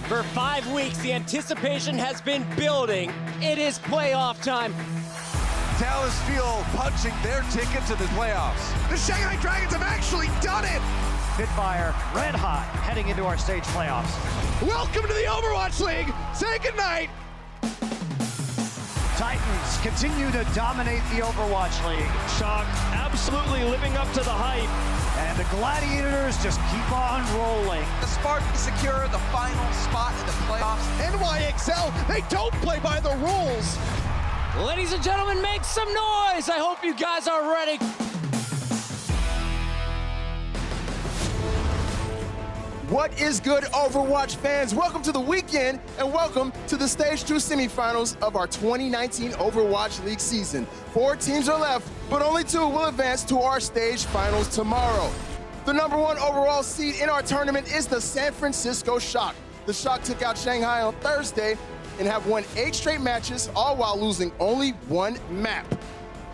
For 5 weeks, the anticipation has been building. It is playoff time. Dallas Fuel punching their ticket to the playoffs. The Shanghai Dragons have actually done it! Spitfire, red hot, heading into our stage playoffs. Welcome to the Overwatch League! Say goodnight! Titans continue to dominate the Overwatch League. Shock absolutely living up to the hype. And the Gladiators just keep on rolling. The Spartans secure the final spot in the playoffs. NYXL, they don't play by the rules! Ladies and gentlemen, make some noise! I hope you guys are ready. What is good, Overwatch fans? Welcome to the weekend and welcome to the Stage 2 semifinals of our 2019 Overwatch League season. 4 teams are left, but only 2 will advance to our stage finals tomorrow. The #1 overall seed in our tournament is the San Francisco Shock. The Shock took out Shanghai on Thursday and have won 8 straight matches, all while losing only 1 map.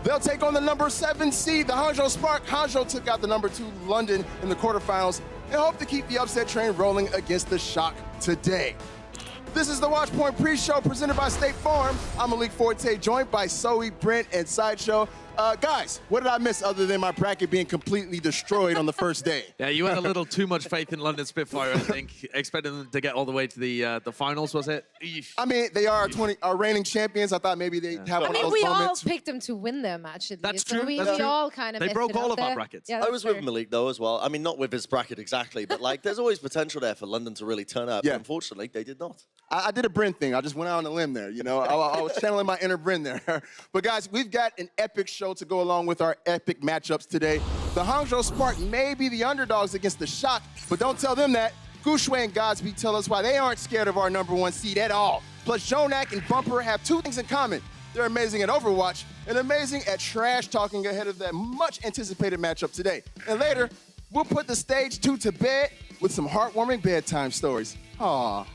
They'll take on the #7 seed, the Hangzhou Spark. Hangzhou took out the #2 London in the quarterfinals and hope to keep the upset train rolling against the Shock today. This is the Watchpoint pre-show presented by State Farm. I'm Malik Forte, joined by Zoe, Brent, and Sideshow. Guys, what did I miss other than my bracket being completely destroyed on the first day? Yeah, you had a little too much faith in London Spitfire, I think. Expecting them to get all the way to the finals, was it? Eesh. I mean, they are our reigning champions. I thought maybe they'd have one of those we moments. all picked them to win their match at That's least. true. So we That's true. all kind of They messed broke it all up of our there. brackets. Yeah, I that's was fair. with Malik though as well. I mean, not with his bracket exactly, but like there's always potential there for London to really turn up. Yeah. But unfortunately, they did not. I did a Bryn thing. I just went out on a limb there, you know. I was channeling my inner Bryn there. But guys, we've got an epic show to go along with our epic matchups today. The Hangzhou Spark may be the underdogs against the Shock, but don't tell them that. Gushui and Godspeed tell us why they aren't scared of our #1 seed at all. Plus, Jonak and Bumper have 2 things in common. They're amazing at Overwatch and amazing at trash talking ahead of that much anticipated matchup today. And later, we'll put the Stage 2 to bed with some heartwarming bedtime stories. Aww.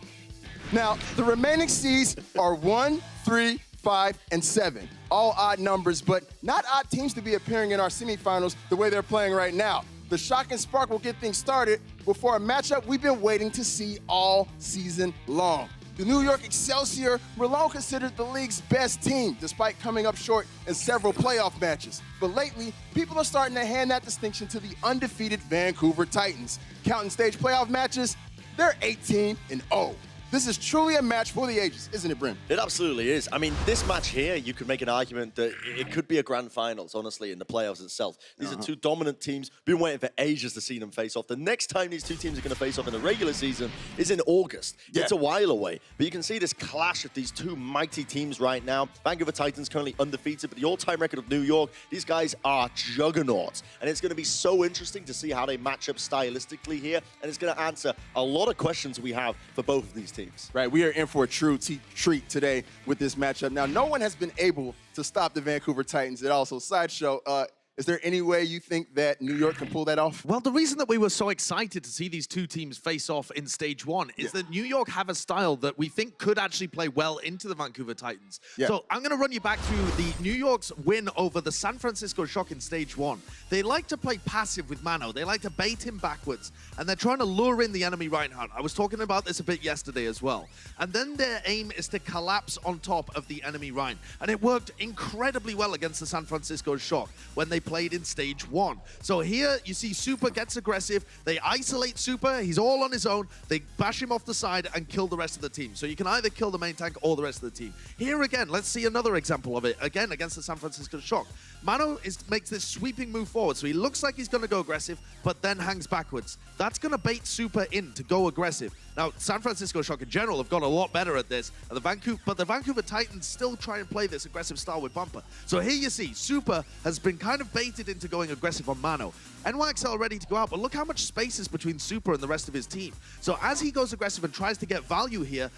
Now, the remaining seeds are 1, 3, 5, and 7. All odd numbers, but not odd teams to be appearing in our semifinals the way they're playing right now. The Shock and Spark will get things started before a matchup we've been waiting to see all season long. The New York Excelsior were long considered the league's best team, despite coming up short in several playoff matches. But lately, people are starting to hand that distinction to the undefeated Vancouver Titans. Counting stage playoff matches, they're 18-0. This is truly a match for the ages, isn't it, Bryn? It absolutely is. I mean, this match here, you could make an argument that it could be a grand finals, honestly, in the playoffs itself. These are 2 dominant teams. Been waiting for ages to see them face off. The next time these 2 teams are going to face off in the regular season is in August. Yeah. It's a while away. But you can see this clash of these 2 mighty teams right now. Vancouver Titans currently undefeated, but the all-time record of New York, these guys are juggernauts. And it's going to be so interesting to see how they match up stylistically here. And it's going to answer a lot of questions we have for both of these teams. Right, we are in for a true treat today with this matchup. Now, no one has been able to stop the Vancouver Titans at all. So, Sideshow, is there any way you think that New York can pull that off? Well, the reason that we were so excited to see these 2 teams face off in Stage 1 is that New York have a style that we think could actually play well into the Vancouver Titans. Yeah. So I'm going to run you back through the New York's win over the San Francisco Shock in Stage 1. They like to play passive with Mano. They like to bait him backwards, and they're trying to lure in the enemy Reinhardt. I was talking about this a bit yesterday as well. And then their aim is to collapse on top of the enemy Rein. And it worked incredibly well against the San Francisco Shock when they played in Stage 1. So here you see Super gets aggressive. They isolate Super. He's all on his own. They bash him off the side and kill the rest of the team. So you can either kill the main tank or the rest of the team. Here again, let's see another example of it. Again, against the San Francisco Shock. Mano makes this sweeping move forward. So he looks like he's going to go aggressive, but then hangs backwards. That's going to bait Super in to go aggressive. Now, San Francisco Shock in general have got a lot better at this. And the Vancouver Titans still try and play this aggressive style with Bumper. So here you see, Super has been kind of baited into going aggressive on Mano. NYXL ready to go out, but look how much space is between Super and the rest of his team. So as he goes aggressive and tries to get value here,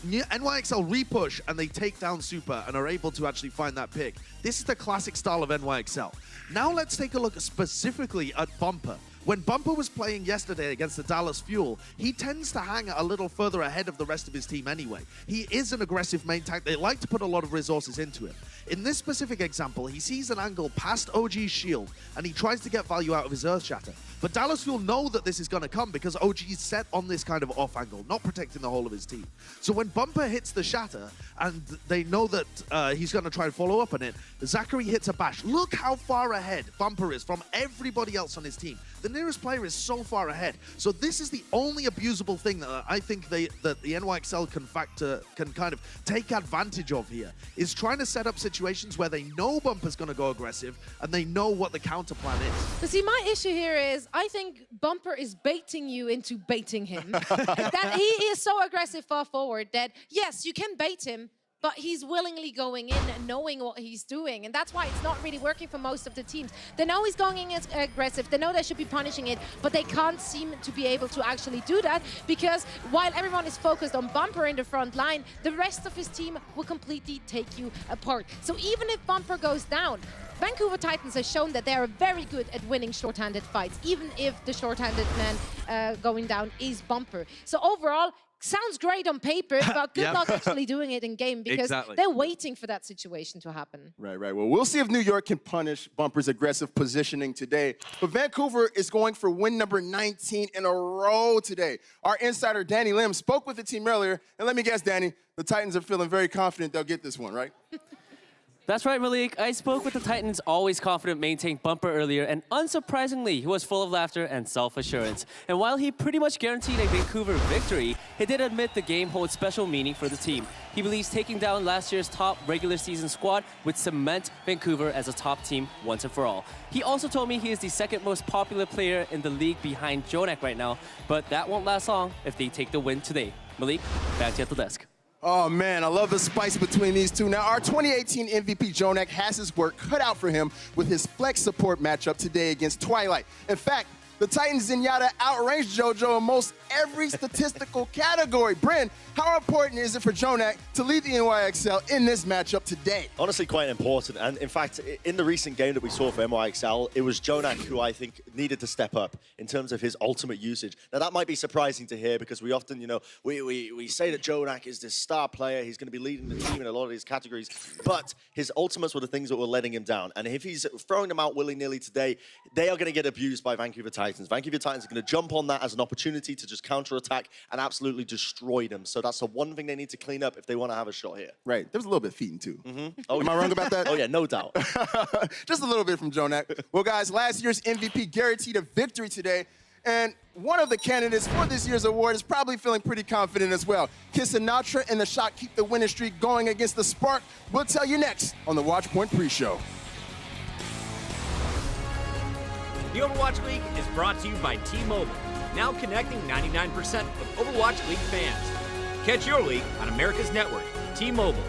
NYXL repush and they take down Super and are able to actually find that pick. This is the classic style of NYXL. Now let's take a look specifically at Bumper. When Bumper was playing yesterday against the Dallas Fuel, he tends to hang a little further ahead of the rest of his team anyway. He is an aggressive main tank. They like to put a lot of resources into it. In this specific example, he sees an angle past OG's shield, and he tries to get value out of his Earth Shatter. But Dallas Fuel know that this is going to come because OG is set on this kind of off angle, not protecting the whole of his team. So when Bumper hits the Shatter, and they know that he's going to try and follow up on it, Zachary hits a bash. Look how far ahead Bumper is from everybody else on his team. The nearest player is so far ahead. So this is the only abusable thing that I think that the NYXL can kind of take advantage of here, is trying to set up situations where they know Bumper's going to go aggressive and they know what the counter plan is. But see, my issue here is I think Bumper is baiting you into baiting him. That he is so aggressive far forward that, yes, you can bait him, but he's willingly going in and knowing what he's doing. And that's why it's not really working for most of the teams. They know he's going in as aggressive. They know they should be punishing it, but they can't seem to be able to actually do that because while everyone is focused on Bumper in the front line, the rest of his team will completely take you apart. So even if Bumper goes down, Vancouver Titans has shown that they are very good at winning short-handed fights, even if the short-handed man going down is Bumper. So overall, sounds great on paper, but good luck actually doing it in game because they're waiting for that situation to happen. Right. Well, we'll see if New York can punish Bumper's aggressive positioning today. But Vancouver is going for win number 19 in a row today. Our insider, Danny Lim, spoke with the team earlier. And let me guess, Danny, the Titans are feeling very confident they'll get this one, right? That's right, Malik. I spoke with the Titans' always confident main tank Bumper earlier, and unsurprisingly, he was full of laughter and self-assurance. And while he pretty much guaranteed a Vancouver victory, he did admit the game holds special meaning for the team. He believes taking down last year's top regular season squad would cement Vancouver as a top team once and for all. He also told me he is the second most popular player in the league behind Jonak right now, but that won't last long if they take the win today. Malik, back to you at the desk. Oh, man, I love the spice between these two. Now, our 2018 MVP Jonak has his work cut out for him with his flex support matchup today against Twilight. In fact, the Titans Zenyatta outranged JoJo in most every statistical category. Bryn, how important is it for Jonak to lead the NYXL in this matchup today? Honestly, quite important. And in fact, in the recent game that we saw for NYXL, it was Jonak who I think needed to step up in terms of his ultimate usage. Now, that might be surprising to hear because we often, we say that Jonak is this star player. He's going to be leading the team in a lot of these categories. But his ultimates were the things that were letting him down. And if he's throwing them out willy-nilly today, they are going to get abused by Vancouver Titans. Vancouver Titans are going to jump on that as an opportunity to just counterattack and absolutely destroy them. So that's the one thing they need to clean up if they want to have a shot here. Right. There's a little bit of feeding, too. Oh, Am I wrong about that? Oh, yeah, no doubt. Just a little bit from Jonak. Well, guys, last year's MVP guaranteed a victory today. And one of the candidates for this year's award is probably feeling pretty confident as well. Kiss Sinatra and the Shot keep the winning streak going against the Spark. We'll tell you next on the Watchpoint pre-show. The Overwatch League is brought to you by T-Mobile, now connecting 99% of Overwatch League fans. Catch your league on America's network, T-Mobile.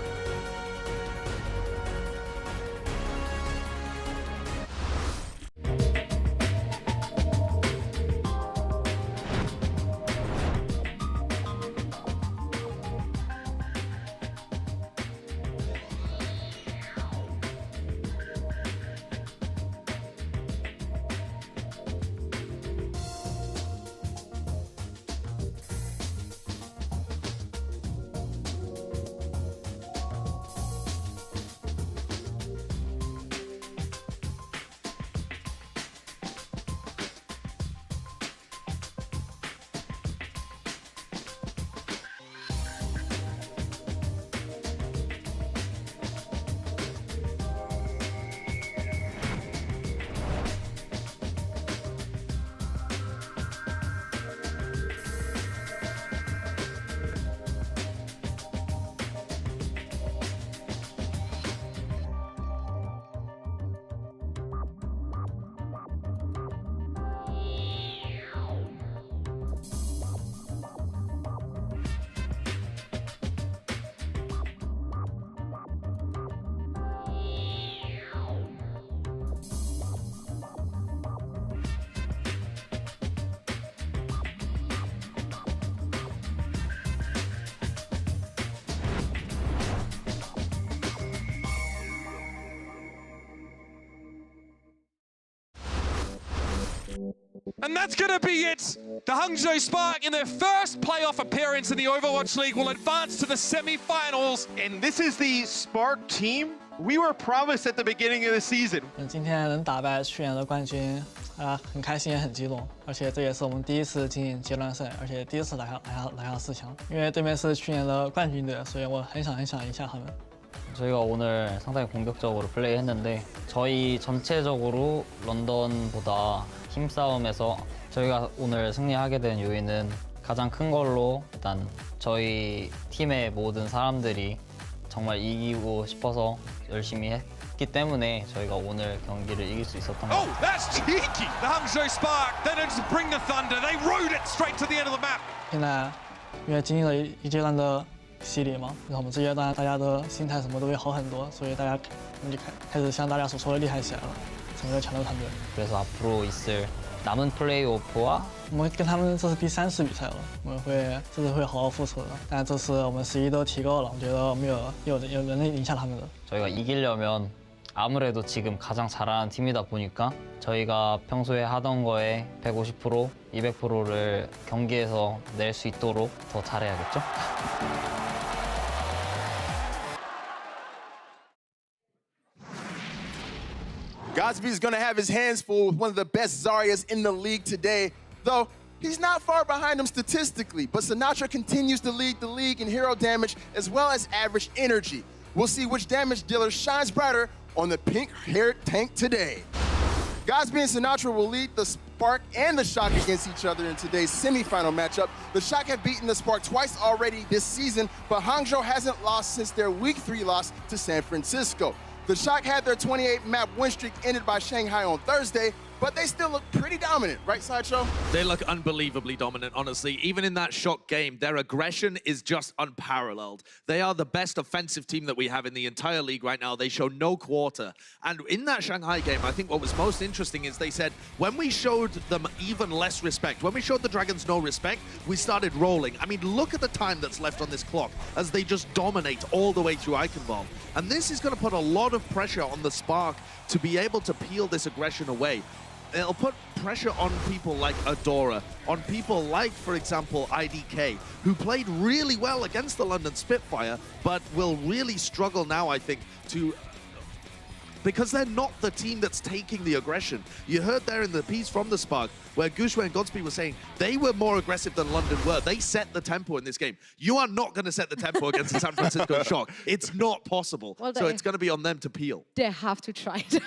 And that's going to be it. The Hangzhou Spark, in their first playoff appearance in the Overwatch League, will advance to the semi-finals. And this is the Spark team we were promised at the beginning of the season. 今天能打败去年的冠军，很开心也很激动，而且这也是我们第一次进阶段赛，而且第一次来到4强。因为对面是去年的冠军队，所以我很想赢下他们。 저희가 오늘 상당히 공격적으로 플레이했는데 저희 전체적으로 런던보다 힘싸움에서 저희가 오늘 승리하게 된 요인은 가장 큰 걸로 일단 저희 팀의 모든 사람들이 정말 이기고 싶어서 열심히 했기 때문에 저희가 오늘 경기를 이길 수 있었던 것 같아요. Oh, that's cheeky! The Hangzhou Spark, they didn't bring the thunder, they rode it straight to the end of the map. 现在因为经历了一阶段的洗礼嘛，然后我们这阶段大家的心态什么都会好很多，所以大家就开始像大家所说的厉害起来了，成为了强的团队。 그래서 앞으로 있을 남은 플레이오프와 我们跟他们这是第3次比赛了，我们这次会好好复仇的。但这次我们实力都提高了，我觉得我们有能力赢下他们的。 저희가 이기려면 아무래도 지금 가장 잘하는 팀이다 보니까 저희가 평소에 하던 거에 150%, 200%를 경기에서 낼 수 있도록 더 잘해야겠죠? Godsby's going to have his hands full with one of the best Zaryas in the league today, though he's not far behind him statistically, but Sinatra continues to lead the league in hero damage as well as average energy. We'll see which damage dealer shines brighter on the pink-haired tank today. Godsby and Sinatra will lead the Spark and the Shock against each other in today's semifinal matchup. The Shock have beaten the Spark twice already this season, but Hangzhou hasn't lost since their Week 3 loss to San Francisco. The Shock had their 28-map win streak ended by Shanghai on Thursday, but they still look pretty dominant, right, Sideshow? They look unbelievably dominant, honestly. Even in that Shock game, their aggression is just unparalleled. They are the best offensive team that we have in the entire league right now. They show no quarter. And in that Shanghai game, I think what was most interesting is they said, when we showed them even less respect, when we showed the Dragons no respect, we started rolling. I mean, look at the time that's left on this clock as they just dominate all the way through Eichenwald. And this is going to put a lot of pressure on the Spark to be able to peel this aggression away. It'll put pressure on people like Adora, on people like, for example, IDK, who played really well against the London Spitfire, but will really struggle now, I think, because they're not the team that's taking the aggression. You heard there in the piece from the Spark where Gushue and Godsby were saying they were more aggressive than London were. They set the tempo in this game. You are not going to set the tempo against the San Francisco Shock. It's not possible. Well, so it's going to be on them to peel. They have to try it.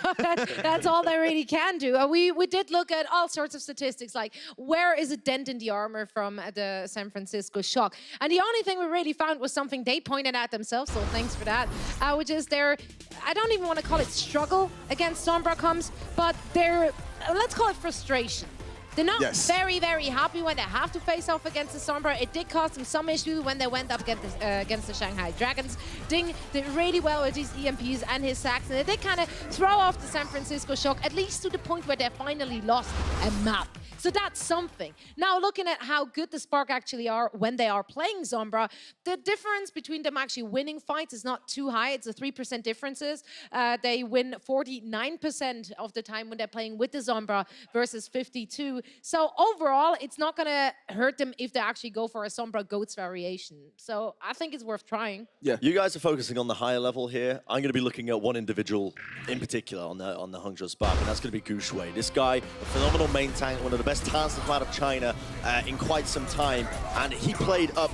That's all they really can do. We did look at all sorts of statistics, like where is a dent in the armor from the San Francisco Shock. And the only thing we really found was something they pointed at themselves, so thanks for that, which is their, I don't even want to call it struggle against Sombra comes, but their, let's call it frustration. They're not very, very happy when they have to face off against the Sombra. It did cause them some issue when they went up against the Shanghai Dragons. Ding did really well with his EMPs and his sacks, and they did kind of throw off the San Francisco Shock, at least to the point where they finally lost a map. So that's something. Now, looking at how good the Spark actually are when they are playing Sombra, the difference between them actually winning fights is not too high. It's a 3% differences. They win 49% of the time when they're playing with the Sombra versus 52. So overall, it's not going to hurt them if they actually go for a Sombra Goats variation. So I think it's worth trying. Yeah. You guys are focusing on the higher level here. I'm going to be looking at one individual in particular on the Hangzhou Spark, and that's going to be Gushue. This guy, a phenomenal main tank, one of the best talents to come out of China in quite some time, and he played up.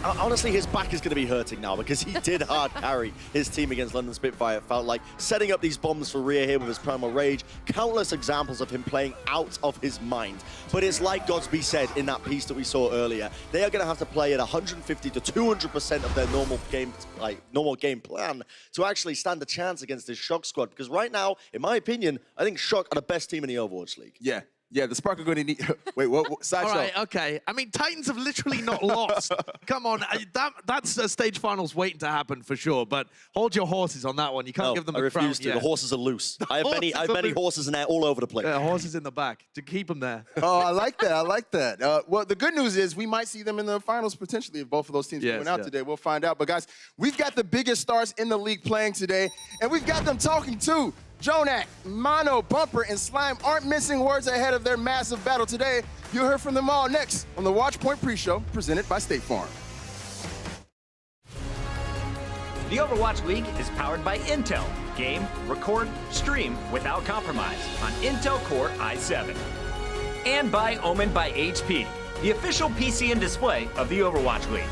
Honestly, his back is going to be hurting now because he did hard carry his team against London Spitfire. It felt like setting up these bombs for Rhea here with his Primal Rage. Countless examples of him playing out of his mind. But it's like Godsby said in that piece that we saw earlier. They are going to have to play at 150 to 200% of their normal game plan to actually stand a chance against this Shock squad. Because right now, in my opinion, I think Shock are the best team in the Overwatch League. Yeah. Yeah, the Spark are going to need... Wait, what? Sideshow. All right, okay. I mean, Titans have literally not lost. Come on, that's stage finals waiting to happen for sure, but hold your horses on that one. You can't give them a crown. I refuse to. The horses are loose. I have many horses in there all over the place. Yeah, horses in the back to keep them there. Oh, I like that. I like that. Well, the good news is we might see them in the finals potentially if both of those teams went out today. We'll find out. But guys, we've got the biggest stars in the league playing today, and we've got them talking too. Jonak, Mono, Bumper, and Slime aren't missing words ahead of their massive battle today. You'll hear from them all next on the Watchpoint pre-show presented by State Farm. The Overwatch League is powered by Intel. Game, record, stream without compromise on Intel Core i7. And by Omen by HP, the official PC and display of the Overwatch League.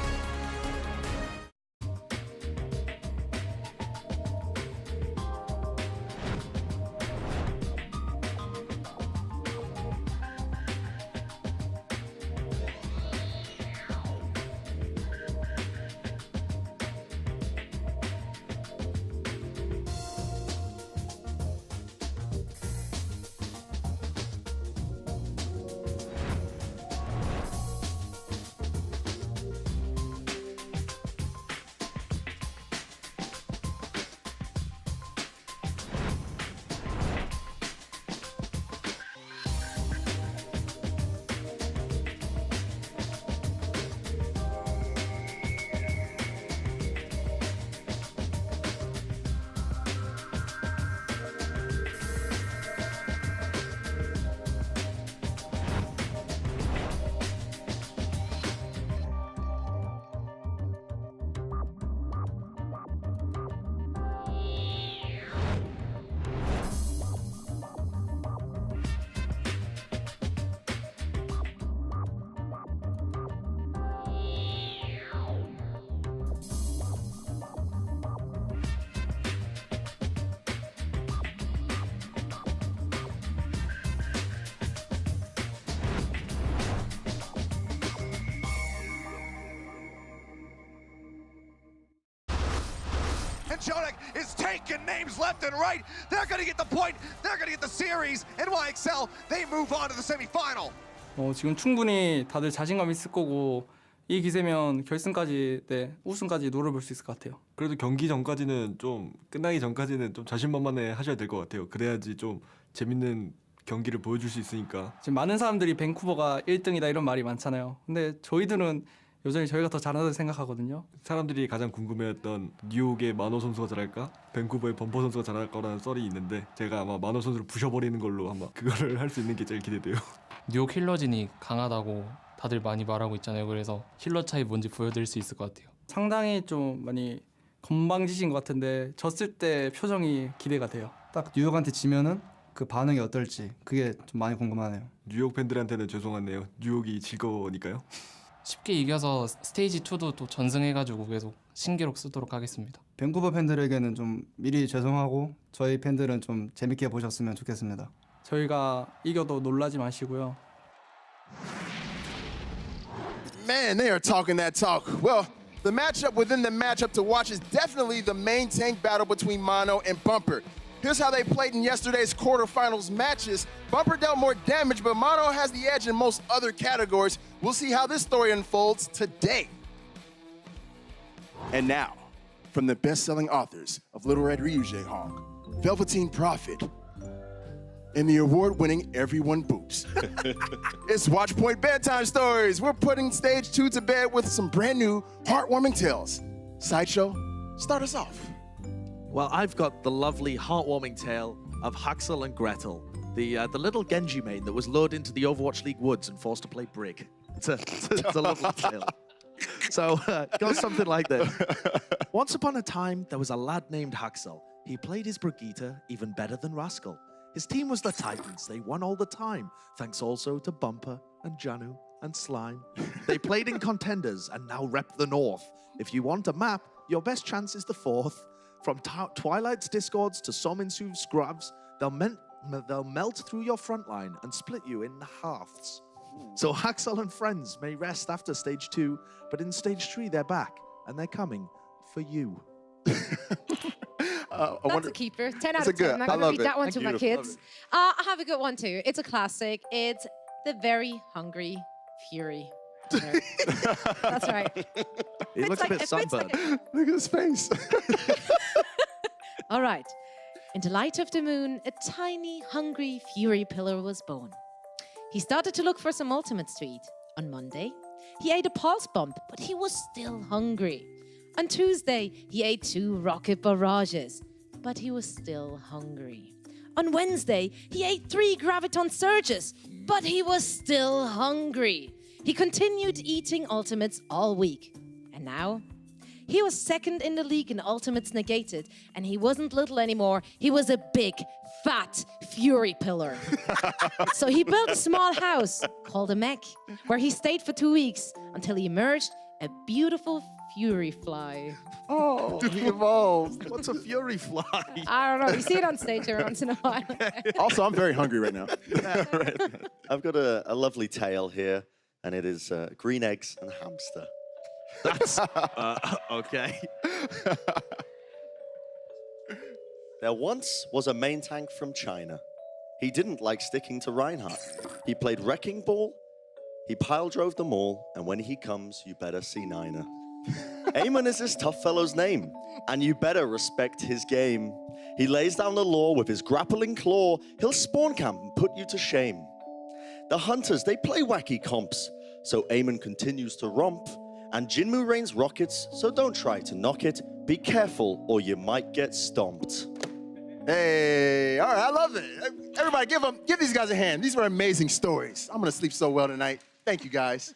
And Jonak is taking names left and right. They're going to get the point. They're going to get the series. And YXL, they move on to the semifinal. 지금 충분히 다들 자신감 있을 거고 이 기세면 결승까지, 우승까지 노려볼 수 있을 것 같아요. 그래도 경기 전까지는 좀 끝나기 전까지는 좀 자신만만해 하셔야 될 것 같아요. 그래야지 좀 재밌는 경기를 보여줄 수 있으니까. 지금 많은 사람들이 밴쿠버가 1등이다 이런 말이 많잖아요. 근데 저희들은 여전히 저희가 더 잘한다고 생각하거든요. 사람들이 가장 궁금해했던 뉴욕의 마노 선수가 잘할까? 밴쿠버의 범퍼 선수가 잘할 거라는 썰이 있는데 제가 아마 마노 선수를 부셔버리는 걸로 아마 그거를 할 수 있는 게 제일 기대돼요. 뉴욕 힐러진이 강하다고 다들 많이 말하고 있잖아요. 그래서 힐러 차이 뭔지 보여드릴 수 있을 것 같아요. 상당히 좀 많이 건방지신 것 같은데 졌을 때 표정이 기대가 돼요. 딱 뉴욕한테 지면은 그 반응이 어떨지 그게 좀 많이 궁금하네요. 뉴욕 팬들한테는 죄송하네요. 뉴욕이 질 거니까요. 쉽게 이겨서 스테이지 2도 또 전승해가지고 계속 신기록 쓰도록 하겠습니다. 밴쿠버 팬들에게는 좀 미리 죄송하고 저희 팬들은 좀 재밌게 보셨으면 좋겠습니다. 저희가 이겨도 놀라지 마시고요. Man, they are talking that talk. Well, the matchup within the matchup to watch is definitely the main tank battle between Mono and Bumper. Here's how they played in yesterday's quarterfinals matches. Bumper dealt more damage, but Mono has the edge in most other categories. We'll see how this story unfolds today. And now, from the best-selling authors of Little Red Ryuji Hong, Velveteen Prophet, and the award-winning Everyone Boops. It's Watchpoint Bedtime Stories. We're putting stage 2 to bed with some brand new, heartwarming tales. Sideshow, start us off. Well, I've got the lovely, heartwarming tale of Haxel and Gretel, the little Genji maid that was lured into the Overwatch League woods and forced to play Brig. It's a lovely tale. So, it goes something like this. Once upon a time, there was a lad named Haxel. He played his Brigitte even better than Rascal. His team was the Titans. They won all the time, thanks also to Bumper and Janu and Slime. They played in contenders and now rep the North. If you want a map, your best chance is the 4th. From Twilight's Discords to Sominsuv's Scrubs, they'll melt through your front line and split you in halves. So Haxel and friends may rest after stage 2, but in stage 3 they're back, and they're coming for you. That's a keeper. 10 out of 10. I'm going to read that one to my kids. I have a good one too. It's a classic. It's The Very Hungry Fury. That's right. He looks a bit sunburned. Look at his face. All right. In the light of the moon, a tiny, hungry fury pillar was born. He started to look for some ultimates to eat. On Monday, he ate a pulse bump, but he was still hungry. On Tuesday, he ate 2 rocket barrages, but he was still hungry. On Wednesday, he ate 3 Graviton Surges, but he was still hungry. He continued eating Ultimates all week. And now, he was second in the league in Ultimates Negated, and he wasn't little anymore. He was a big, fat Fury pillar. So he built a small house called a mech, where he stayed for 2 weeks until he emerged a beautiful Fury fly. Oh, he evolved. What's a Fury fly? I don't know. You see it on stage every once in a while. Also, I'm very hungry right now. I've got a lovely tale here, and it is green eggs and hamster. That's okay. There once was a main tank from China. He didn't like sticking to Reinhardt. He played Wrecking Ball, he pile drove them all, and when he comes, you better see Niner. Eamon is this tough fellow's name, and you better respect his game. He lays down the law with his grappling claw. He'll spawn camp and put you to shame. The hunters, they play wacky comps, so Eamon continues to romp, and Jinmu rains rockets, so don't try to knock it. Be careful, or you might get stomped. Hey, all right, I love it. Everybody, give these guys a hand. These were amazing stories. I'm gonna sleep so well tonight. Thank you, guys.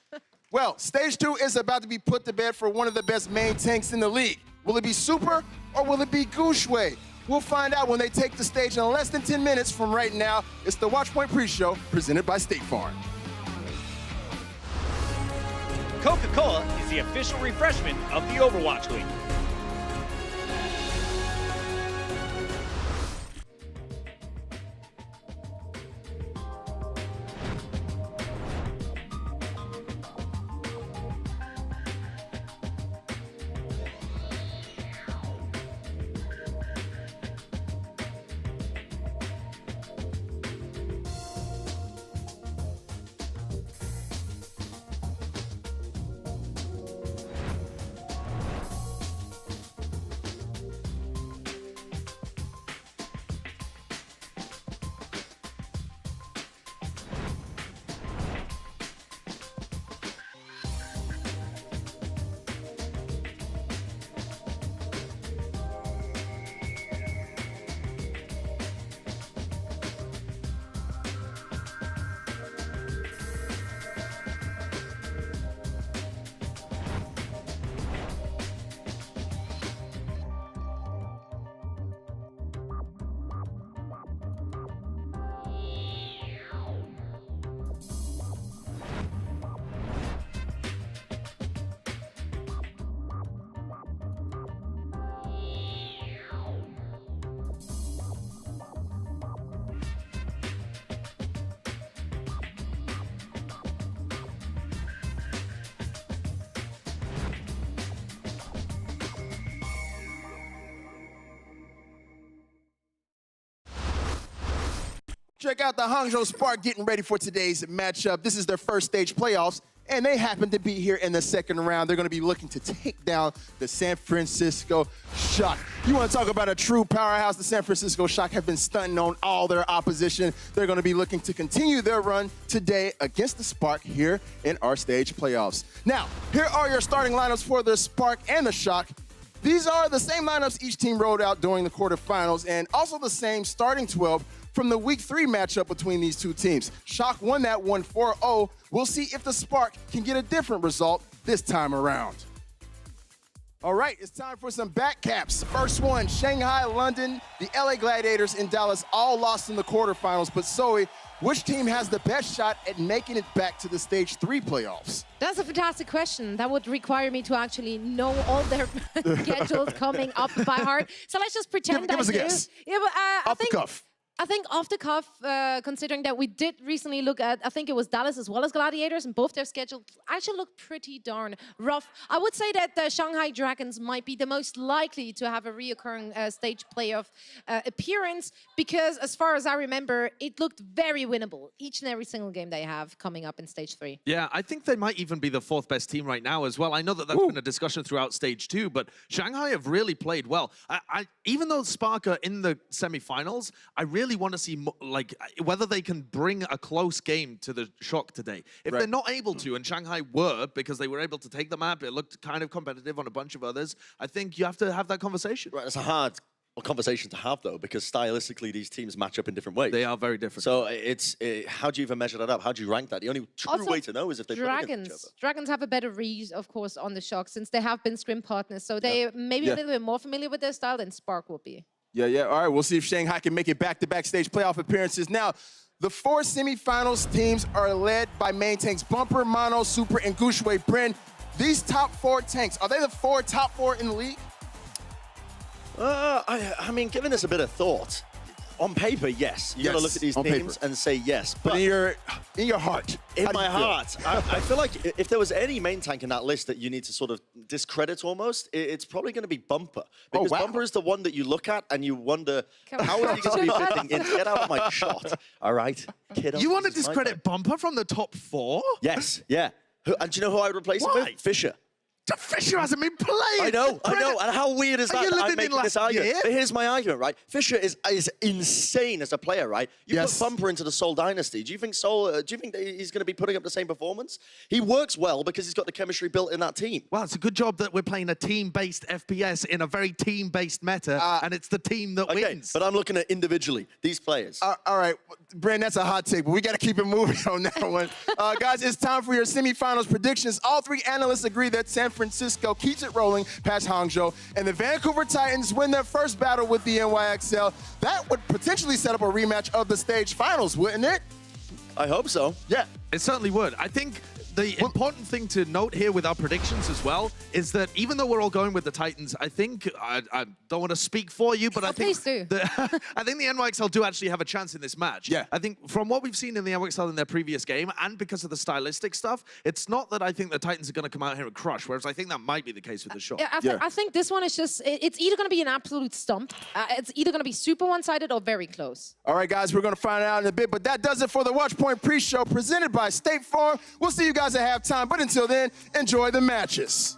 Well, stage 2 is about to be put to bed for one of the best main tanks in the league. Will it be Super or will it be Gushue? We'll find out when they take the stage in less than 10 minutes from right now. It's the Watchpoint Pre-Show presented by State Farm. Coca-Cola is the official refreshment of the Overwatch League. Check out the Hangzhou Spark getting ready for today's matchup. This is their first stage playoffs, and they happen to be here in the second round. They're going to be looking to take down the San Francisco Shock. You want to talk about a true powerhouse? The San Francisco Shock have been stunting on all their opposition. They're going to be looking to continue their run today against the Spark here in our stage playoffs. Now, here are your starting lineups for the Spark and the Shock. These are the same lineups each team rolled out during the quarterfinals, and also the same starting 12 from the Week 3 matchup between these two teams. Shock won that one 4-0. We'll see if the Spark can get a different result this time around. All right, it's time for some back caps. First one, Shanghai, London, the LA Gladiators, and Dallas all lost in the quarterfinals. But Zoe, which team has the best shot at making it back to the Stage 3 playoffs? That's a fantastic question. That would require me to actually know all their schedules coming up by heart. So let's just pretend give us a do. guess. Yeah, but, Off the cuff. I think off the cuff, considering that we did recently look at, I think it was Dallas as well as Gladiators, and both their schedules actually look pretty darn rough. I would say that the Shanghai Dragons might be the most likely to have a reoccurring stage playoff appearance, because as far as I remember, it looked very winnable, each and every single game they have coming up in stage 3. Yeah, I think they might even be the 4th best team right now as well. I know that that's been a discussion throughout stage 2, but Shanghai have really played well. Even though Spark are in the semifinals, I really want to see like whether they can bring a close game to the Shock today. If they're not able to, and Shanghai were, because they were able to take the map, it looked kind of competitive on a bunch of others, I think you have to have that conversation. Right, it's a hard conversation to have, though, because stylistically these teams match up in different ways. They are very different. So how do you even measure that up? How do you rank that? The only true way to know is if they play against each other. Dragons have a better read, of course, on the Shock since they have been scrim partners. So they may be a little bit more familiar with their style than Spark will be. Yeah. All right, we'll see if Shanghai can make it back-to-back stage playoff appearances. Now, the 4 semifinals teams are led by main tanks Bumper, Mono, Super, and Gushue Bryn. These top 4 tanks, are they the top 4 in the league? I mean, giving this a bit of thought, on paper, yes. You got to look at these teams and say yes. But in your heart. In my heart. I feel like if there was any main tank in that list that you need to sort of discredit almost, it's probably going to be Bumper. Because Bumper is the one that you look at and you wonder, how is he going to be fitting in? Get out of my shot. All right, kiddo. You want to discredit Bumper from the top 4? Yes, yeah. And do you know who I would replace him with? Fisher. Fisher hasn't been playing. I know. And how weird is that? Are you living I'm making in this last argument. year? But here's my argument, right? Fisher is insane as a player, right? You put Bumper into the Seoul Dynasty. Do you think that he's going to be putting up the same performance? He works well because he's got the chemistry built in that team. Well, it's a good job that we're playing a team-based FPS in a very team-based meta, and it's the team that wins. But I'm looking at individually, these players. All right, Bryn, that's a hot take, but we got to keep it moving on that one. Guys, it's time for your semifinals predictions. All 3 analysts agree that San Francisco keeps it rolling past Hangzhou, and the Vancouver Titans win their first battle with the NYXL. That would potentially set up a rematch of the stage finals, wouldn't it? I hope so. Yeah, it certainly would. I think the important thing to note here with our predictions as well is that even though we're all going with the Titans, I think, I don't want to speak for you, but I think I think the NYXL do actually have a chance in this match. Yeah. I think from what we've seen in the NYXL in their previous game, and because of the stylistic stuff, it's not that I think the Titans are going to come out here and crush, whereas I think that might be the case with the Shock. I think this one is just, it's either going to be an absolute stump, it's either going to be super one-sided or very close. All right, guys, we're going to find out in a bit, but that does it for the Watchpoint pre-show presented by State Farm. We'll see you guys at halftime, but until then, enjoy the matches.